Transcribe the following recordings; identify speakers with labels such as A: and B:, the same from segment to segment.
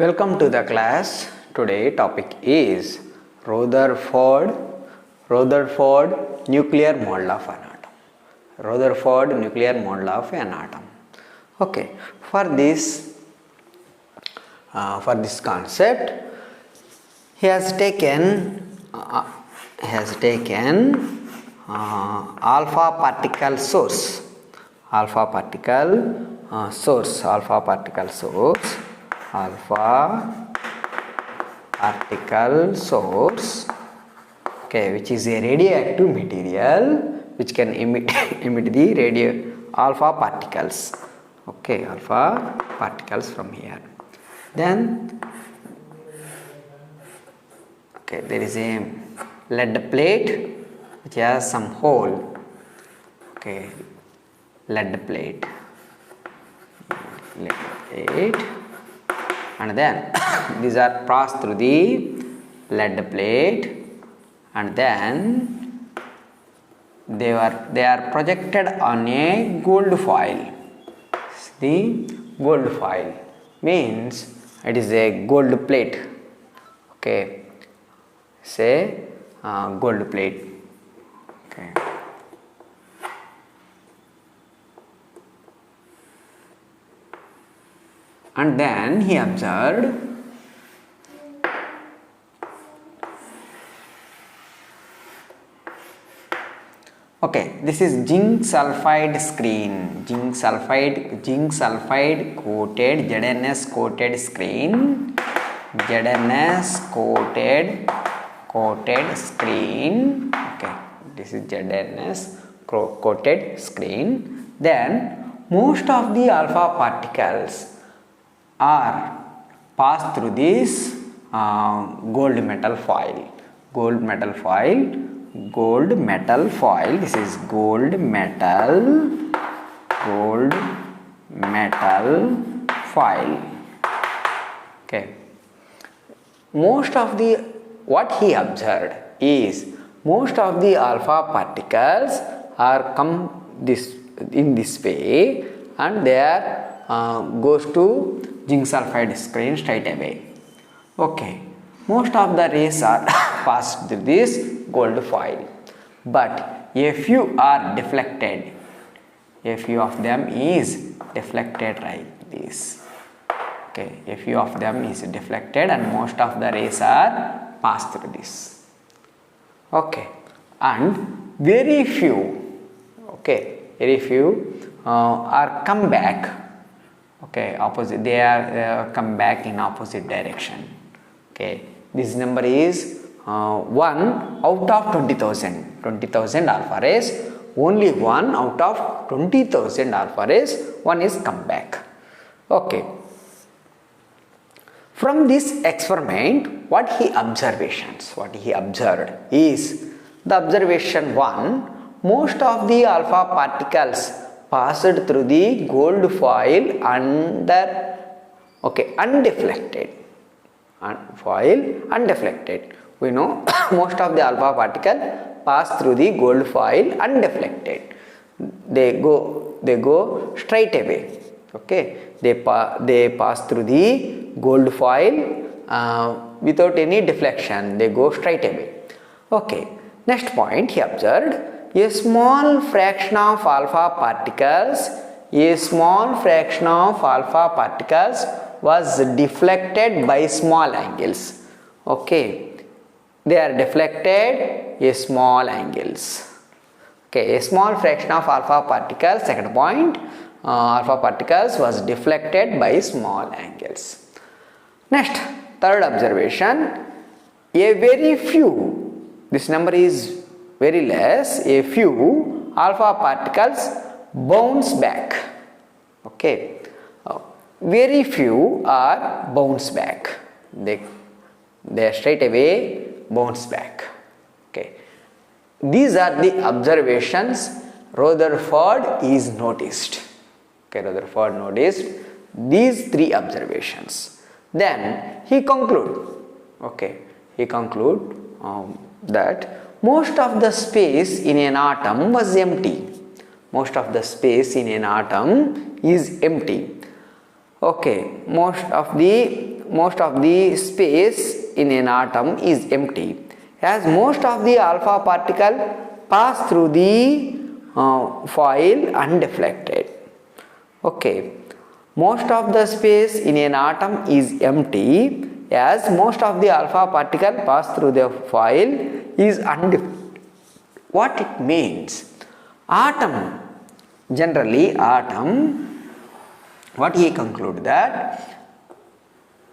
A: Welcome to the class. Today topic is Rutherford nuclear model of an atom. Rutherford nuclear model of an atom. Okay, for this concept, he has taken alpha particle source, alpha particle source, okay, which is a radioactive material which can emit the alpha particles, okay, alpha particles from here. Then okay, there is a lead plate which has some hole, okay, lead plate, and then these are passed through the lead plate, and then they are projected on a gold foil. The gold foil means it is a gold plate, okay, say gold plate, okay. And then he observed okay, this is zinc sulfide screen, zinc sulfide coated, ZNS coated screen, ZNS coated screen, okay, this is ZNS coated screen. Then most of the alpha particles are passed through this gold metal foil. This is gold metal foil, okay. Most of the what he observed is most of the alpha particles are come in this way, and they are goes to zinc sulfide screen straight away, okay. Most of the rays are passed through this gold foil, but a few are deflected. A few of them is deflected like this, okay. A few of them is deflected, and most of the rays are passed through this, okay. And very few, okay, are come back, okay, opposite. They are come back in opposite direction, okay. This number is 1 out of 20,000 alpha rays. Only 1 out of 20,000 alpha rays, one is come back, okay. From this experiment, what he observed is the observation 1. Most of the alpha particles passed through the gold foil undeflected. We know most of the alpha particle pass through the gold foil undeflected. They go straight away, okay. They pass through the gold foil without any deflection. They go straight away, okay. Next point, he observed a small fraction of alpha particles was deflected by small angles, okay. They are deflected a small angles, okay. A small fraction of alpha particles, second point, alpha particles was deflected by small angles. Next, third observation, a very few, this number is very less, a few alpha particles bounce back, okay. Very few are bounce back. They straight away bounce back, okay. These are the observations Rutherford is noticed, okay. Rutherford noticed these three observations. Then he conclude, okay. That most of the space in an atom was empty. Most of the space in an atom is empty. Okay, most of the most of the space in an atom is empty, as most of the alpha particle pass through the foil undeflected. Okay, most of the space in an atom is empty, as most of the alpha particle pass through the foil is undeflected. What it means? Atom, generally atom, what he conclude that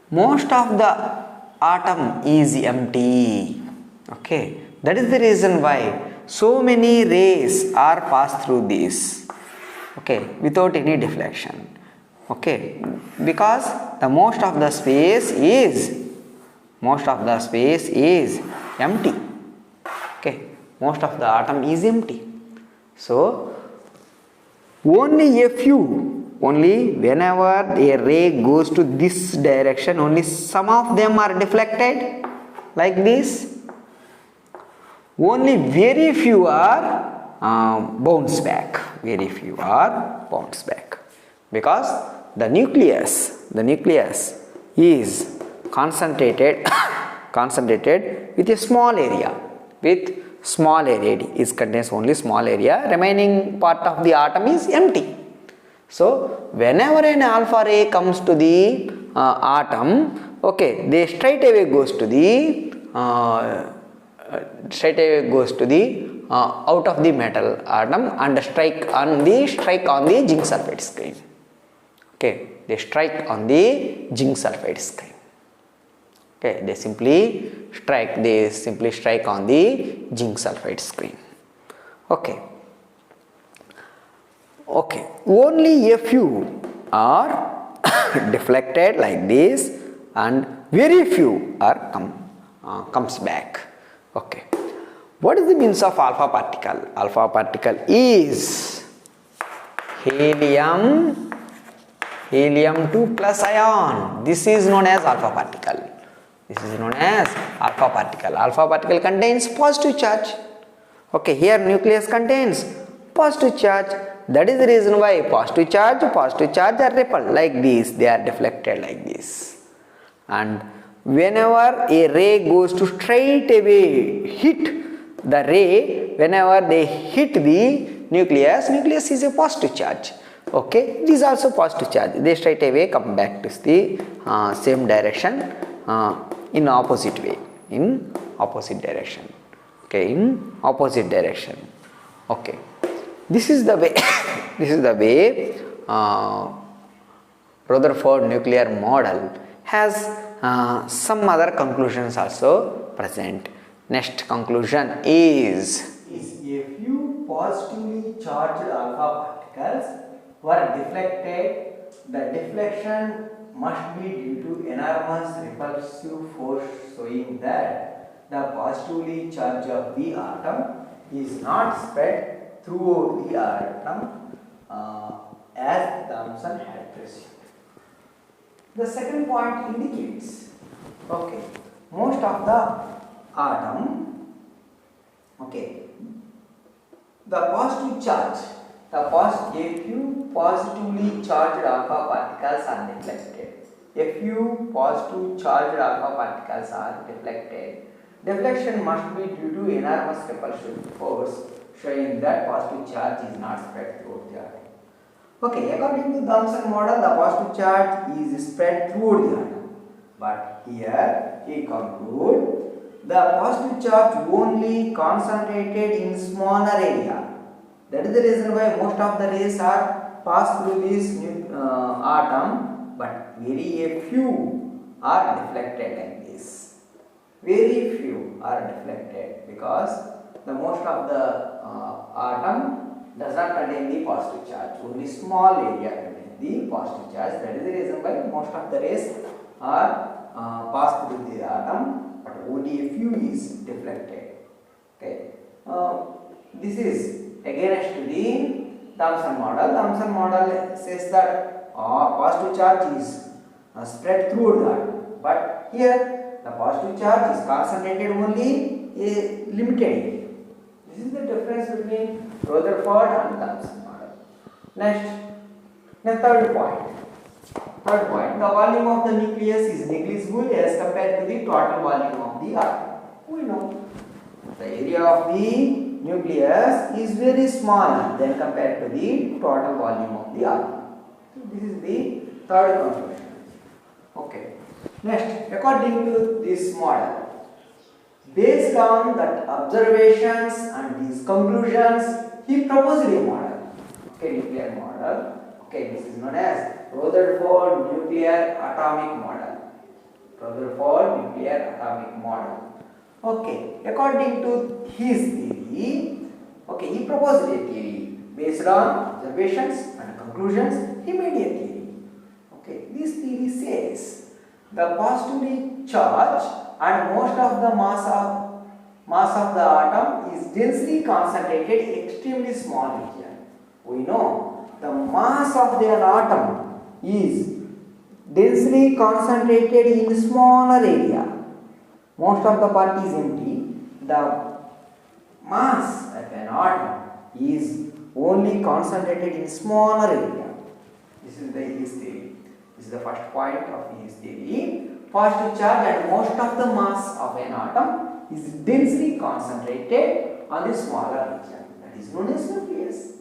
A: most of the atom is empty. Okay, that is the reason why so many rays are passed through this, okay, without any deflection. Okay, because the most of the space is empty. Okay, most of the atom is empty. So only whenever a ray goes to this direction, only some of them are deflected like this. Only very few are bounce back. Very few are bounce back, because the nucleus is concentrated with a small area. It contains only small area. Remaining part of the atom is empty. So whenever an alpha ray comes to the atom, okay, they straight away goes to the out of the metal atom and strike on the zinc sulfide screen. Okay, they strike on the zinc sulfide screen. Okay, they simply strike on the zinc sulfide screen. Okay. Only a few are deflected like this, and very few are comes back. Okay. What is the means of alpha particle? Alpha particle is helium 2 plus ion. This is known as alpha particle. Alpha particle contains positive charge. Okay, here nucleus contains positive charge. That is the reason why positive charge are repelled like this. They are deflected like this. And whenever a ray goes to straight away hit the ray, whenever they hit the nucleus is a positive charge. Okay, it is also positive charge. They straight away come back to the same direction in opposite way, in opposite direction. Okay, in opposite direction. Okay, this is the way Rutherford nuclear model has some other conclusions also present. Next conclusion is a few positively charged alpha particles were deflected. The deflection must be due to enormous repulsive force, showing that the positively charge of the atom is not spread throughout the atom as Thomson had presumed. The second point indicates, okay, most of the atom, okay, the positive charge, a few positively charged alpha particles are deflected. A few positive charged alpha particles are deflected. Deflection must be due to enormous repulsive force, showing that positive charge is not spread throughout the atom. Okay, according to Thomson model, the positive charge is spread throughout the atom. But here he concludes the positive charge only concentrated in smaller area. That is the reason why most of the rays are passed through this atom, but very few are deflected like this. Very few are deflected because the most of the atom does not contain the positive charge. Only small area contains the positive charge. That is the reason why most of the rays are passed through the atom, but only a few is deflected. Okay. This is against the Thomson model. Thomson model says that positive charge is spread throughout the atom, but here the positive charge is concentrated only a limited area. This is the difference between Rutherford and Thomson model. Next, the third point. Third point, the volume of the nucleus is negligible as compared to the total volume of the atom. We know the area of the nucleus is very small than compared to the total volume of the atom. So this is the third conclusion. Okay. Next, according to this model, based on that observations and these conclusions, he proposed a model. Okay, nuclear model. Okay, this is known as Rutherford nuclear atomic model. Rutherford nuclear atomic model. Okay, according to his theory, okay, he proposed a theory based on observations and conclusions. He made a theory. Okay, this theory says the positively charged and most of the mass of the atom is densely concentrated in extremely small region. We know the mass of an atom is densely concentrated in smaller area. Most of the part is empty. The mass of an atom is only concentrated in smaller area. This is his theory. This is the first point of his theory. Positive charge and most of the mass of an atom is densely concentrated on the smaller region. That is known as nucleus.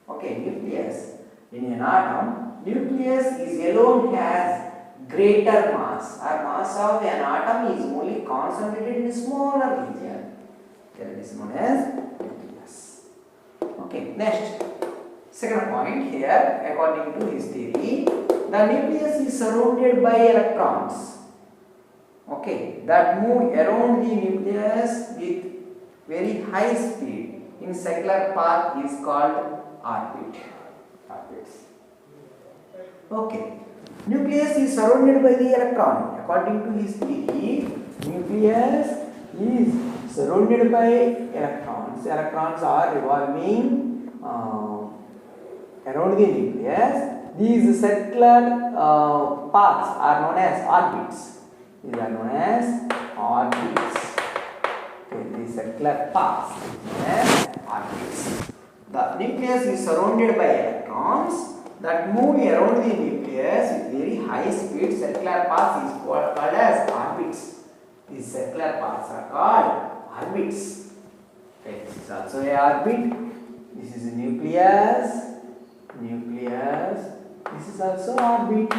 A: Okay, nucleus. In an atom, nucleus is alone has greater mass. Or mass of an atom is only concentrated in a smaller region. That is known as nucleus. Okay, next. Second point here, according to his theory, the nucleus is surrounded by electrons. Okay, that move around the nucleus with very high speed in circular path is called orbit. Okay, nucleus is surrounded by the electron. According to his theory, nucleus is surrounded by electrons. Electrons are revolving around the nucleus. These circular paths are known as orbits. These are known as orbits. Okay, these circular paths are known as orbits. The nucleus is surrounded by electrons that move around the nucleus with very high speed. Circular paths is called as orbits. These circular paths are called orbits. Okay, this is also a orbit. This is a nucleus. This is also orbit.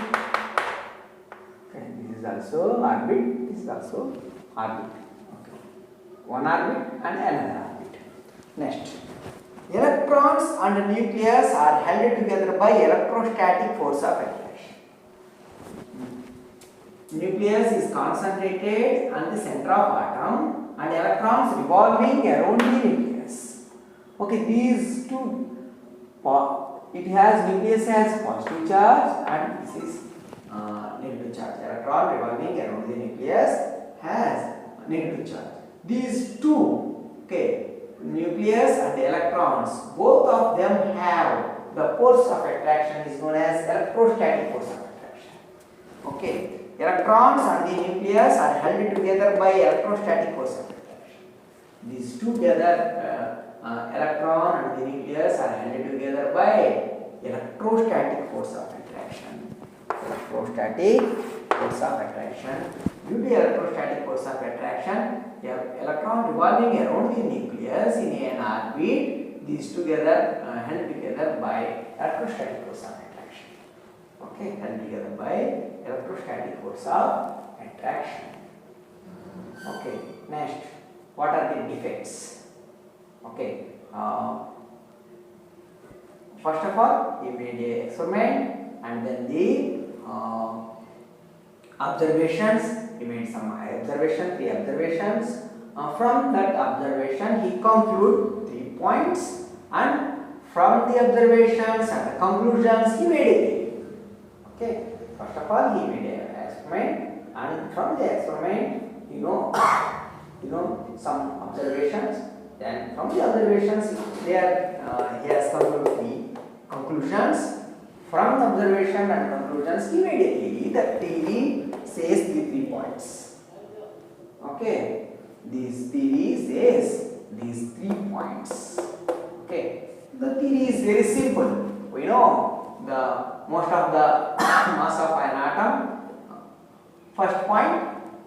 A: Okay, this is also orbit. This is also orbit. Okay, one orbit and another orbit. Next. Electrons and the nucleus are held together by electrostatic force of attraction. Nucleus is concentrated on the center of atom and electrons revolving around the nucleus. Okay, these two, nucleus has positive charge and this is negative charge. Electron revolving around the nucleus has negative charge. These two, okay, nucleus and electrons, both of them have the force of attraction is known as electrostatic force of attraction. Okay, electrons and the nucleus are held together by electrostatic force of attraction. These two together, electron and the nucleus are held together by electrostatic force of attraction. Electrostatic force of attraction. Due to electrostatic force of attraction, electron revolving around the nucleus in an orbit, these together held together by electrostatic force of attraction. Okay, held together by electrostatic force of attraction. Okay, next, what are the defects? Okay, first of all, he made an experiment and then the observations. He made some observations, 3 observations. From that observation, he concluded 3 points, and from the observations and the conclusions, he made a theory. Okay. First of all, he made an experiment, and from the experiment, some observations. Then from the observations, he has concluded 3 conclusions. From the observation and conclusions, he made a theory. The theory says the 3 points. Okay, this theory says these 3 points. Okay, the theory is very simple. We know most of the mass of an atom. First point,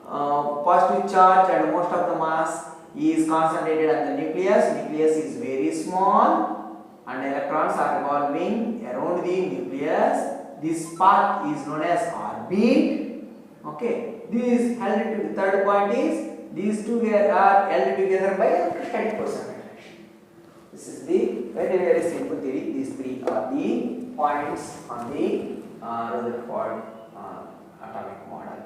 A: positive charge and most of the mass is concentrated at the nucleus. Nucleus is very small and electrons are revolving around the nucleus. This part is known as orbit. Okay, this is held to the third point is these two are held together by electrostatic force of attraction. This is the very simple theory. These three are the points on the Rutherford atomic model.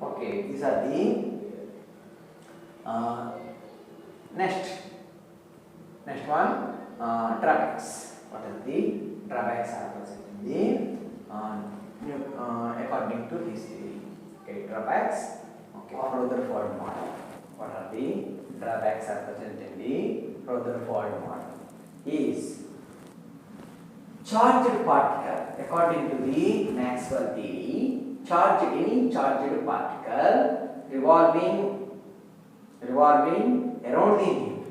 A: Okay, these are the next one, drawbacks. What are the drawbacks are present in the according to his theory? Okay, drawbacks. Okay, of Rutherford model. What are the drawbacks are present in the Rutherford model? Is charged particle. According to the Maxwell theory, any charged particle revolving around the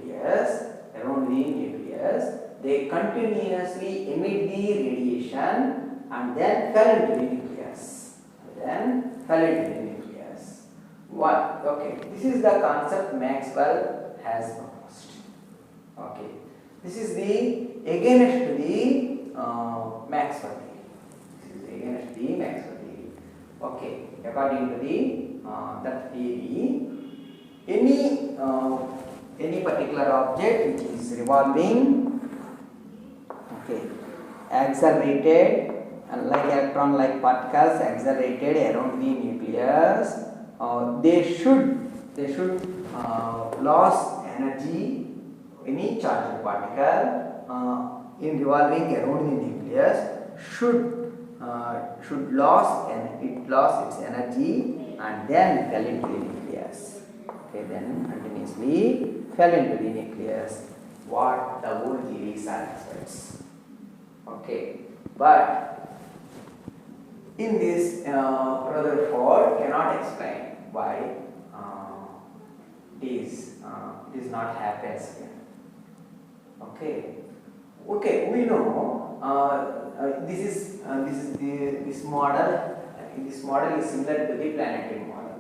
A: nucleus, they continuously emit the radiation and then fell into the nucleus. What? Okay, this is the concept Maxwell has proposed. Okay, this is the against to the Maxwell theory. This is against the Maxwell theory. Okay, according to the that theory, any particular object which is revolving, okay, accelerated, like electron-like particles accelerated around the nucleus, they should lose energy. Any charged particle in revolving around the nucleus should lose its energy and then fell into the nucleus. Okay, then continuously fell into the nucleus. What the whole theory satisfies. Okay, but in this Rutherford cannot explain why this not happens here. Okay, we know this model. This model is similar to the planetary model.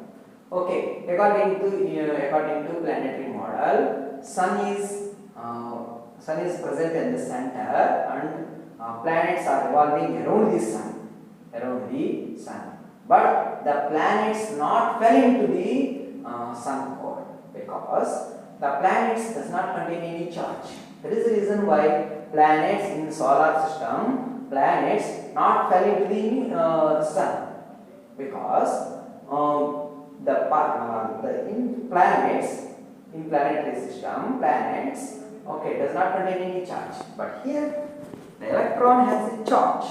A: Okay, according to planetary model, sun is present at the center and planets are revolving around the sun. But the planets not fell into the sun core because the planets does not contain any charge. That is the reason why planets in the solar system, planets not fell into the sun, because in planetary system, planets, okay, does not contain any charge. But here the electron has a charge.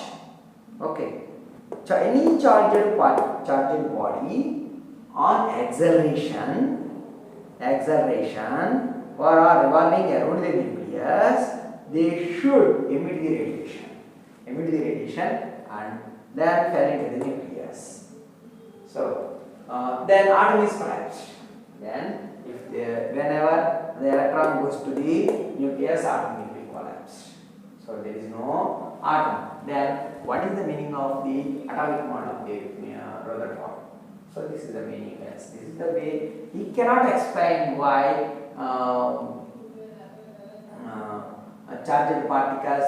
A: Okay, any charged body on acceleration or are revolving around the nucleus, they should emit the radiation and then fell into the nucleus. So then atom is collapsed. Then whenever the electron goes to the nucleus, atom will be collapsed. So there is no atom. Then what is the meaning of the atomic model of the Rutherford? So this is the meaning. This is the way he cannot explain why charged particle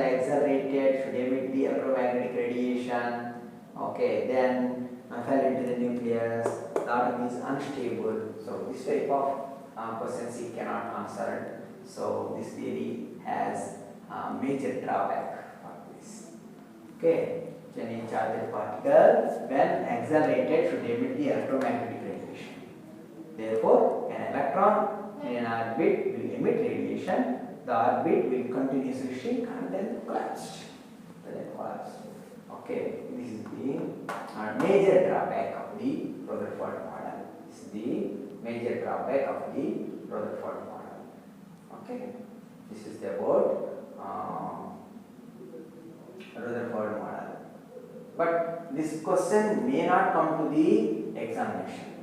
A: accelerated should emit the electromagnetic radiation. Okay, then fell into the nucleus. The atom is unstable. So this type of questions he cannot answer. So this theory has major drawback for this. Okay. Any charged particle when accelerated should emit the electromagnetic radiation. Therefore, an electron in an orbit will emit radiation. The orbit will continuously shrink and then collapse. Okay, this is the major drawback of the Rutherford model. This is the major drawback of the Rutherford model. Okay, this is about Rutherford model. But this question may not come to the examination.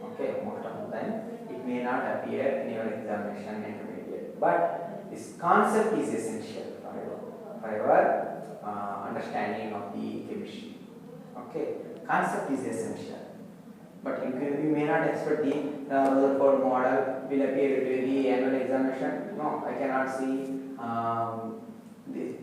A: Okay, most of the time it may not appear in your examination intermediate. But this concept is essential for you. for your understanding of the chemistry. Okay, concept is essential, but you may not expect the Rutherford model will appear to the annual examination. No, I cannot see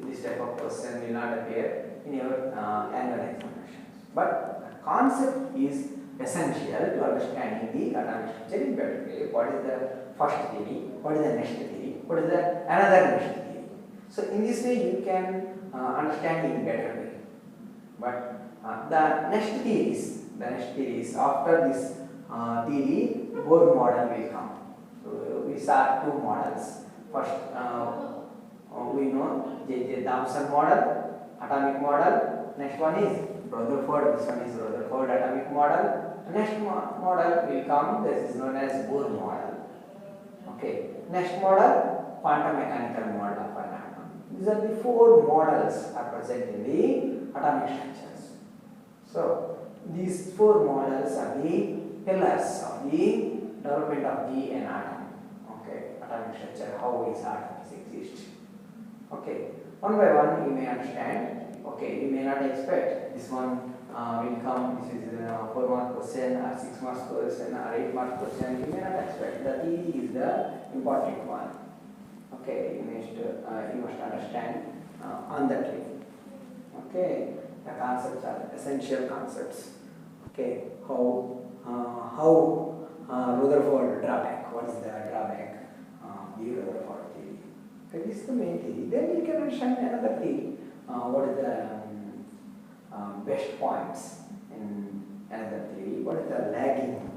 A: this type of question will not appear in your annual examinations. But the concept is essential to understanding the atomic structure in better way. What is the first theory? What is the next theory? What is the another next theory? So in this way you can understand in better way. But the next theory is after this theory, Bohr model will come. So we saw two models. First we know J.J. Thomson model, atomic model. Next one is Rutherford. This one is Rutherford atomic model. Next model will come. This is known as Bohr model. Okay. Next model, quantum mechanical model of an atom. These are the four models are present in the atomic structures. So these four models are the pillars of the development of an atom. Okay. Atomic structure, how is atoms exist. Okay. One by one you may understand. Okay, you may not expect this one will come. This is a 4-mark question or 6-mark question or 8-mark question. You may not expect. The theory is the important one. Okay, you must understand on that way. Okay, the concepts are essential concepts. Okay, how Rutherford drawback. What is the drawback? The Rutherford theory. Okay, this is the main theory. Then you can understand another theory. What is the best points in another theory? What is the lagging